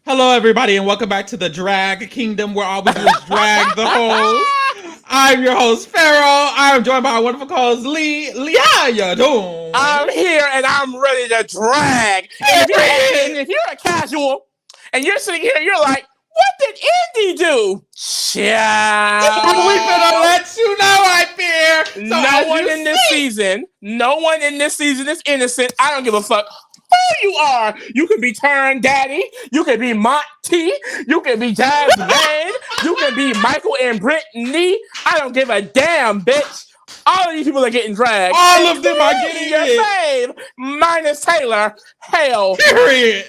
Hello, everybody, and welcome back to the Drag Kingdom, where all we do is drag the host. I'm your host, Pharaoh. I'm joined by our wonderful co-host, Lee. Lee, how you doing? I'm here and I'm ready to drag. And if you're a casual and you're sitting here, you're like, what did Indy do? Child. We gonna let you know, I fear. So no one in this season is innocent. I don't give a fuck who you are. You can be Turn Daddy. You can be Monty. You can be Jasmine. You can be Michael and Brittany. I don't give a damn, bitch. All of these people are getting dragged. All of them are getting your fave, minus Taylor. Hell. Period.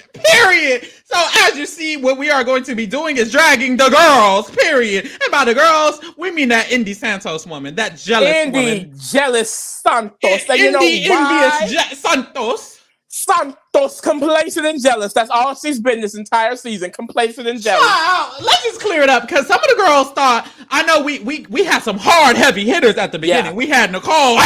So as you see, what we are going to be doing is dragging the girls, period. And by the girls, we mean that Indy Santos woman, that jealous woman. Indy jealous Santos. Indy envious Santos. Santos, complacent and jealous. That's all she's been this entire season. Complacent and jealous. Let's just clear it up, because some of the girls thought, I know we had some hard, heavy hitters at the beginning. Yeah. We had Nicole,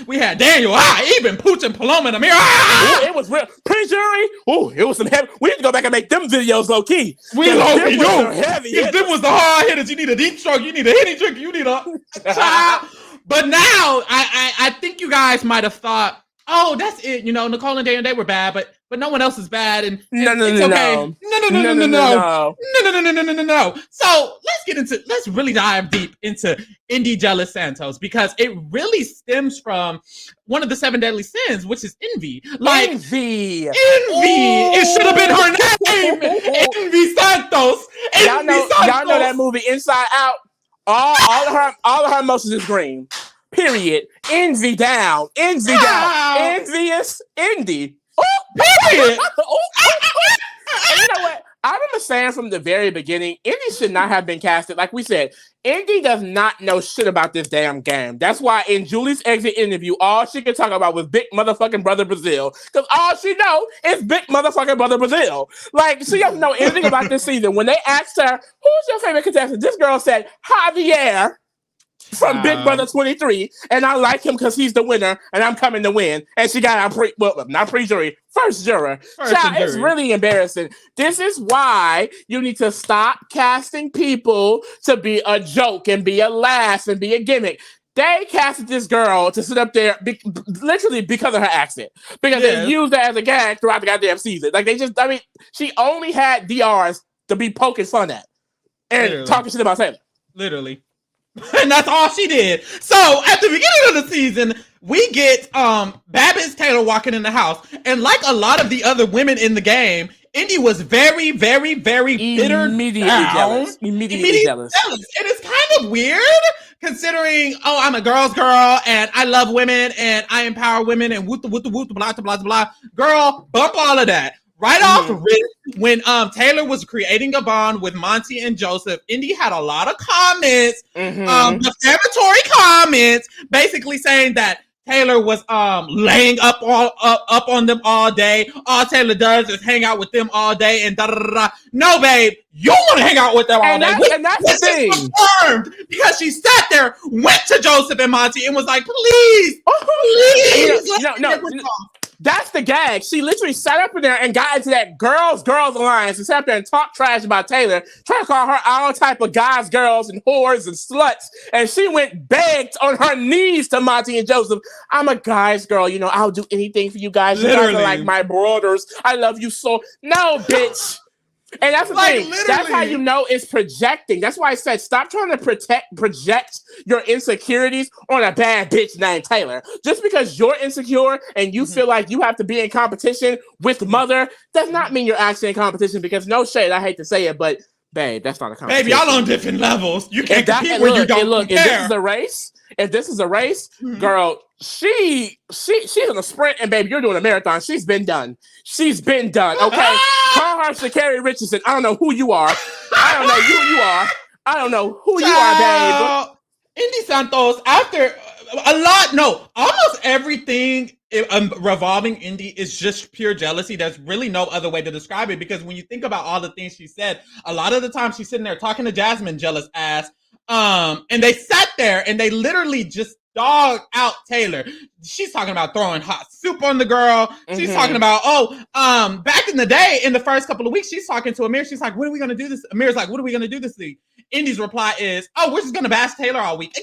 we had Daniel, even Pooch and Paloma and Amir. Ooh, it was real. Pre-jury, it was some heavy. We need to go back and make them videos low-key. We low-key do. If them was the hard hitters, you need a deep stroke, you need a hitting trick, you need a child. But now, I think you guys might have thought, oh, that's it. You know, Nicole and Daniel, they were bad, but no one else is bad, and it's okay. No. So let's really dive deep into Indy jealous Santos, because it really stems from one of the 7 deadly sins, which is envy. Like envy. It should have been her name. Envy Santos. Y'all know that movie Inside Out. All of her emotions is green. Period. Envy down. Envious Indy. Period. And you know what? I remember saying from the very beginning, Indy should not have been casted. Like we said, Indy does not know shit about this damn game. That's why in Julie's exit interview, all she could talk about was Big Motherfucking Brother Brazil. Because all she know is Big Motherfucking Brother Brazil. Like, she doesn't know anything about this season. When they asked her, who's your favorite contestant? This girl said, Javier. From Big Brother 23, and I like him because he's the winner, and I'm coming to win. And she got not pre-jury, first juror. It's really embarrassing. This is why you need to stop casting people to be a joke and be a laugh and be a gimmick. They casted this girl to sit up there literally because of her accent. Because they used her as a gag throughout the goddamn season. Like, she only had DRs to be poking fun at and talking shit about Taylor. Literally. And that's all she did. So at the beginning of the season, we get Babbitt Taylor walking in the house. And like a lot of the other women in the game, Indy was very, very, very bitter. Immediately jealous. Immediately jealous. And it's kind of weird, considering, I'm a girl's girl, and I love women, and I empower women, and whoop, blah, blah, blah, blah. Girl, bump all of that. Right off rip, when Taylor was creating a bond with Monty and Joseph, Indy had a lot of comments, defamatory comments, basically saying that Taylor was laying up on them all day. All Taylor does is hang out with them all day and da da da. No, babe, you want to hang out with them all day. And that's the thing. Confirmed, because she sat there, went to Joseph and Monty, and was like, please. That's the gag. She literally sat up in there and got into that girls alliance and sat up there and talked trash about Taylor, trying to call her all type of guys, girls, and whores and sluts. And she went begged on her knees to Monty and Joseph. I'm a guy's girl. You know, I'll do anything for you guys. You guys are like my brothers. I love you so. No, bitch. And that's the thing. Literally. That's how you know it's projecting. That's why I said stop trying to project your insecurities on a bad bitch named Taylor. Just because you're insecure and you feel like you have to be in competition with Mother does not mean you're actually in competition, because no shade, I hate to say it, but babe, that's not a competition. Babe, y'all on different levels. You can't compete where you don't compare. If this is a race, girl, she's in a sprint, and baby, you're doing a marathon. She's been done. Okay? Call her Sha'Carri Richardson. I don't know who you are. I don't know who you are, babe. Indy Santos, after almost everything revolving Indy is just pure jealousy. There's really no other way to describe it, because when you think about all the things she said, a lot of the time she's sitting there talking to Jasmine, jealous ass. And they sat there and they literally just dog out Taylor. She's talking about throwing hot soup on the girl. She's talking about, back in the day, in the first couple of weeks, she's talking to Amir. She's like, what are we going to do this? Amir's like, what are we going to do this week? Indy's reply is, we're just going to bash Taylor all week.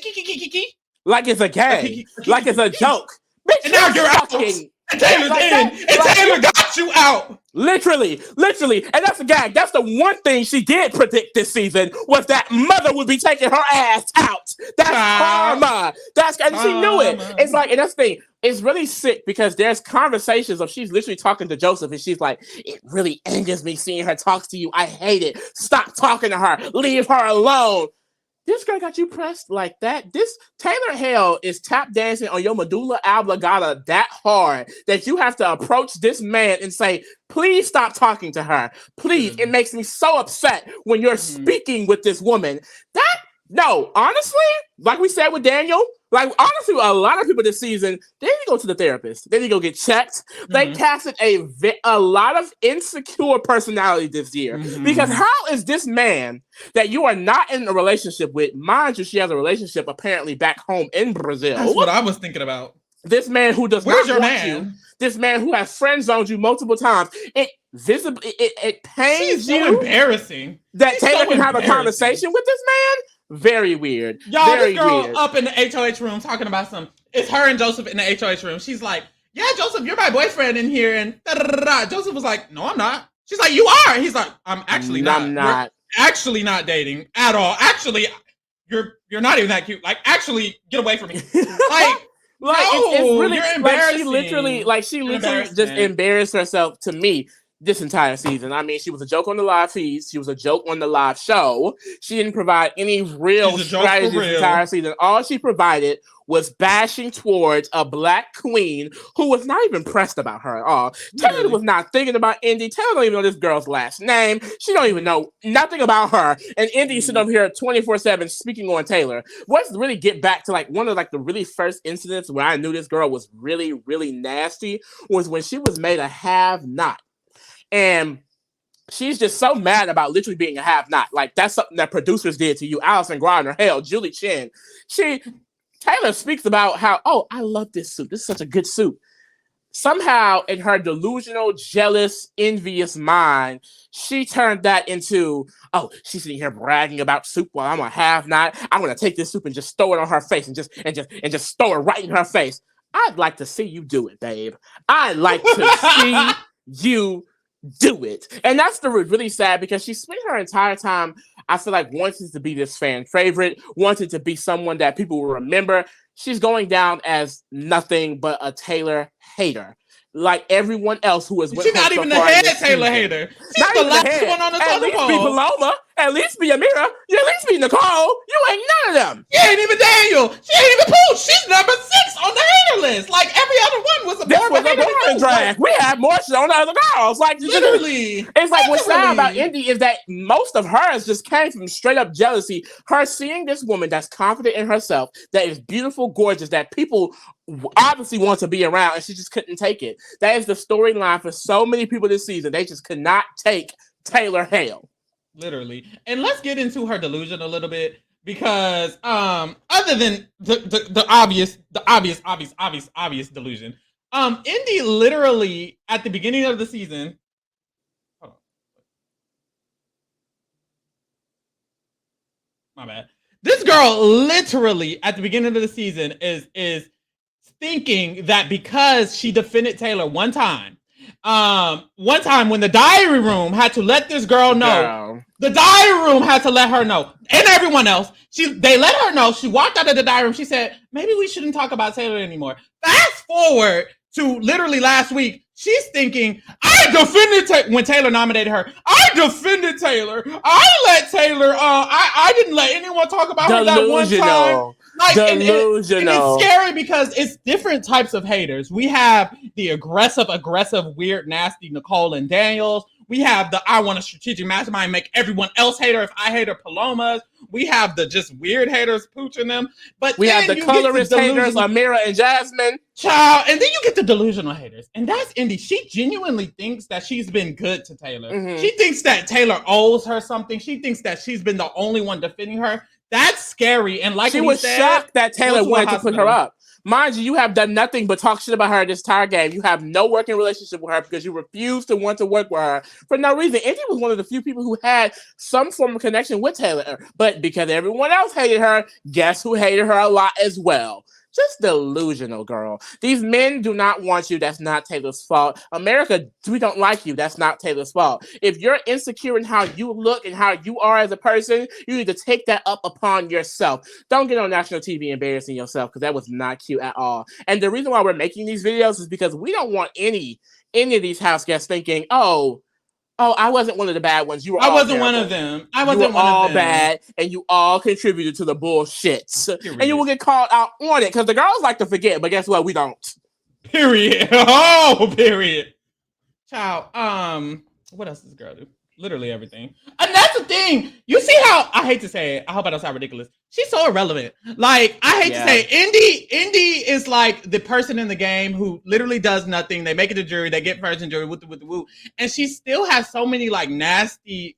Like it's a game. Like it's a joke. Bitch, and now you're out. And Taylor's in. And Taylor got you out. Literally. And that's a gag. That's the one thing she did predict this season was that mother would be taking her ass out. That's karma. And she knew it. It's like, and that's the thing. It's really sick because there's conversations of she's literally talking to Joseph and she's like, it really angers me seeing her talk to you. I hate it. Stop talking to her. Leave her alone. This girl got you pressed like that. This Taylor Hale is tap dancing on your medulla oblongata that hard that you have to approach this man and say, please stop talking to her. Please. It makes me so upset when you're speaking with this woman. No, honestly, like we said with Daniel, like honestly, a lot of people this season, they need to go to the therapist. They need to go get checked. They casted a lot of insecure personality this year. Because how is this man that you are not in a relationship with, mind you, she has a relationship apparently back home in Brazil. That's what I was thinking about. This man who does Where's not your want man? you. This man who has friend zoned you multiple times. It pains you. So embarrassing that Taylor can have a conversation with this man. Very weird. Y'all, Very this girl weird. up in the HOH room talking about it's her and Joseph in the HOH room. She's like, yeah, Joseph, you're my boyfriend in here. And da-da-da-da-da. Joseph was like, no, I'm not. She's like, you are. He's like, I'm actually not. I'm not. We're actually not dating at all. Actually, you're not even that cute. Like, actually, get away from me. Like, no, it's really, you're embarrassing. She literally just embarrassed herself to me this entire season. I mean, she was a joke on the live feeds. She was a joke on the live show. She didn't provide any real strategy this entire season. All she provided was bashing towards a black queen who was not even pressed about her at all. Taylor was not thinking about Indy. Taylor don't even know this girl's last name. She don't even know nothing about her. And Indy sitting over here 24/7 speaking on Taylor. Let's really get back to like one of like the really first incidents where I knew this girl was really, really nasty was when she was made a have-not. And she's just so mad about literally being a have-not. Like, that's something that producers did to you. Alison Gardner, hell, Julie Chen. Taylor speaks about how, I love this suit. This is such a good suit. Somehow, in her delusional, jealous, envious mind, she turned that into, she's sitting here bragging about soup while I'm a have-not. I'm going to take this soup and just throw it on her face and just throw it right in her face. I'd like to see you do it, babe. I'd like to see you do it. And that's the really sad because she spent her entire time, I feel like, wanting to be this fan favorite, wanted to be someone that people will remember. She's going down as nothing but a Taylor hater. Like everyone else who is with her. She's not even the head Taylor hater. She's the last one on the totem pole. At least be Paloma. At least be Amira. You at least be Nicole. You ain't none of them. She ain't even Daniel. She ain't even Pooh. She's number 6 on the hater list. Like every other one was a boring drag. We have more shit on the other girls. Like literally. It's like what's sad about Indy is that most of hers just came from straight up jealousy. Her seeing this woman that's confident in herself, that is beautiful, gorgeous, that people obviously want to be around, and she just couldn't take it. That is the storyline for so many people this season. They just could not take Taylor Hale. Literally. And let's get into her delusion a little bit because other than the obvious delusion, Indy literally at the beginning of the season, my bad. This girl literally at the beginning of the season is thinking that because she defended Taylor one time when the diary room had to let this girl know, the diary room had to let her know, and everyone else, they let her know. She walked out of the diary room. She said, maybe we shouldn't talk about Taylor anymore. Fast forward to literally last week, she's thinking, I defended when Taylor nominated her. I defended Taylor. I let Taylor, I didn't let anyone talk about her that one time. Like, and it's scary because it's different types of haters. We have the aggressive, weird, nasty Nicole and Daniels. We have the I want a strategic mastermind, make everyone else hate her if I hate her Palomas. We have the just weird haters pooching them. But we have the colorist haters, Amira and Jasmine. Child, and then you get the delusional haters. And that's Indy. She genuinely thinks that she's been good to Taylor. Mm-hmm. She thinks that Taylor owes her something. She thinks that she's been the only one defending her. That's scary. And like she what was he said, shocked that Taylor go to a wanted to put her hospital. up. Mind you, you have done nothing but talk shit about her this entire game. You have no working relationship with her because you refuse to want to work with her for no reason. Indy was one of the few people who had some form of connection with Taylor, but because everyone else hated her, guess who hated her a lot as well? Just delusional, girl. These men do not want you. That's not Taylor's fault. America, we don't like you. That's not Taylor's fault. If you're insecure in how you look and how you are as a person, you need to take that up upon yourself. Don't get on national TV embarrassing yourself because that was not cute at all. And the reason why we're making these videos is because we don't want any of these house guests thinking, oh, I wasn't one of the bad ones. You were all wasn't terrible. one of them. You were all bad, and you all contributed to the bullshits. Period. And you will get called out on it because the girls like to forget, but guess what? We don't. Period. Oh, period. Child. What else does this girl do? Literally everything. And that's the thing. You see how I hate to say it. I hope I don't sound ridiculous. She's so irrelevant. Like, I hate to say it. Indy is like the person in the game who literally does nothing. They make it a jury, they get first in jury, with the woo. And she still has so many like nasty,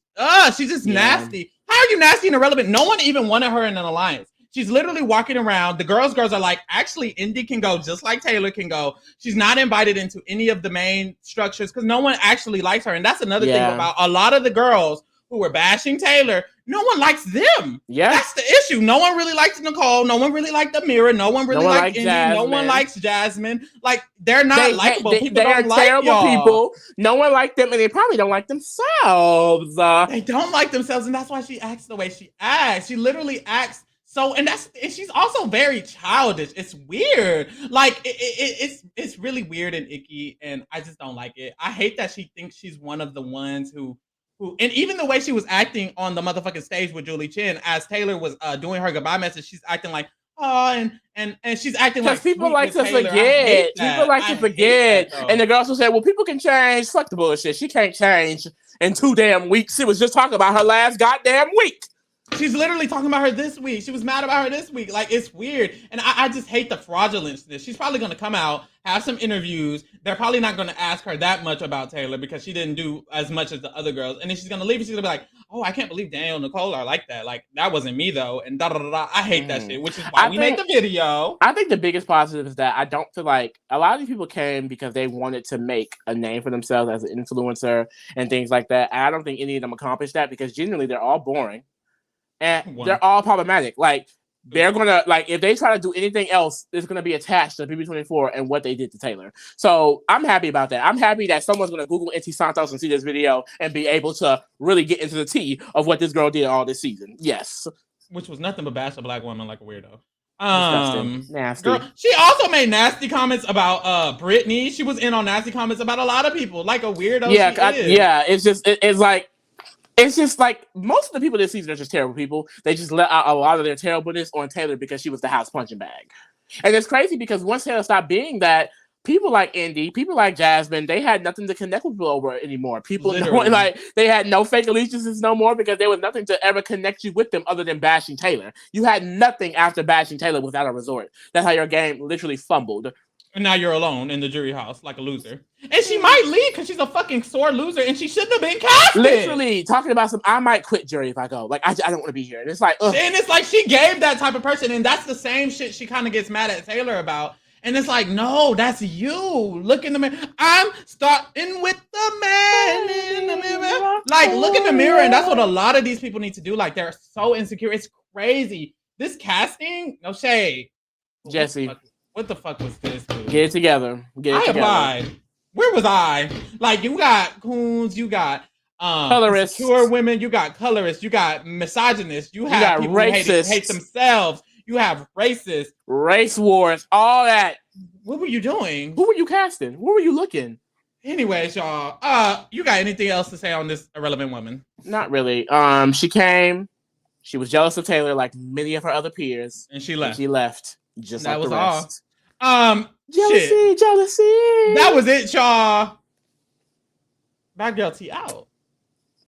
she's just nasty. How are you nasty and irrelevant? No one even wanted her in an alliance. She's literally walking around. The girls are like, actually, Indy can go just like Taylor can go. She's not invited into any of the main structures because no one actually likes her. And that's another thing about a lot of the girls who were bashing Taylor. No one likes them. Yeah. That's the issue. No one really likes Nicole. No one really liked Amira. No one really liked Indy. Jasmine. No one likes Jasmine. Like, they're not likable. They are terrible people. No one liked them, and they probably don't like themselves. They don't like themselves, and that's why she acts the way she acts. She literally acts so, and she's also very childish. It's weird. Like it's really weird and icky, and I just don't like it. I hate that she thinks she's one of the ones who, and even the way she was acting on the motherfucking stage with Julie Chen as Taylor was doing her goodbye message, she's acting like, oh, and she's acting like people like to forget. People like to forget, and the girls will say, "Well, people can change." Fuck the bullshit. She can't change in 2 damn weeks. She was just talking about her last goddamn week. She's literally talking about her this week. She was mad about her this week. Like, it's weird. And I just hate the fraudulence. She's probably going to come out, have some interviews. They're probably not going to ask her that much about Taylor because she didn't do as much as the other girls. And then she's going to leave and she's going to be like, oh, I can't believe Daniel and Nicole are like that. Like, that wasn't me, though. And da-da-da-da. I hate that shit, which is why we made the video. I think the biggest positive is that I don't feel like a lot of these people came because they wanted to make a name for themselves as an influencer and things like that. And I don't think any of them accomplished that because genuinely they're all boring. And they're all problematic. Like, they're going to, like, if they try to do anything else, it's going to be attached to BB24 and what they did to Taylor. So I'm happy about that. I'm happy that someone's going to Google Indy Santos and see this video and be able to really get into the tea of what this girl did all this season. Yes. Which was nothing but bash a black woman like a weirdo. Nasty. Girl, she also made nasty comments about Britney. She was in on nasty comments about a lot of people, like a weirdo. Yeah, it's just, it's like, it's just like most of the people this season are just terrible people. They just let out a lot of their terribleness on Taylor because she was the house punching bag. And it's crazy because once Taylor stopped being that, people like Indy, people like Jasmine, they had nothing to connect with people over anymore. People like they had no fake allegiances no more because there was nothing to ever connect you with them other than bashing Taylor. You had nothing after bashing Taylor without a resort. That's how your game literally fumbled. And now you're alone in the jury house like a loser. And she might leave because she's a fucking sore loser and she shouldn't have been casted. Literally talking about I might quit jury if I go. Like, I don't want to be here. And it's like, ugh. And it's like she gave that type of person. And that's the same shit she kind of gets mad at Taylor about. And it's like, no, that's you. Look in the mirror. I'm starting with the man in the mirror. Like, look in the mirror. And that's what a lot of these people need to do. Like, they're so insecure. It's crazy. This casting, no shade. Jesse. What the fuck was this, dude? Get it together. I applied. Where was I? Like, you got coons, you got colorists, secure women, you got colorists, you got misogynists, you have people racists. Who hate themselves, you have racists, race wars, all that. What were you doing? Who were you casting? Where were you looking? Anyways, y'all, you got anything else to say on this irrelevant woman? Not really. She came, she was jealous of Taylor like many of her other peers, and she left. Just that like was the rest. All. Jealousy. That was it, y'all. Bad girl T out.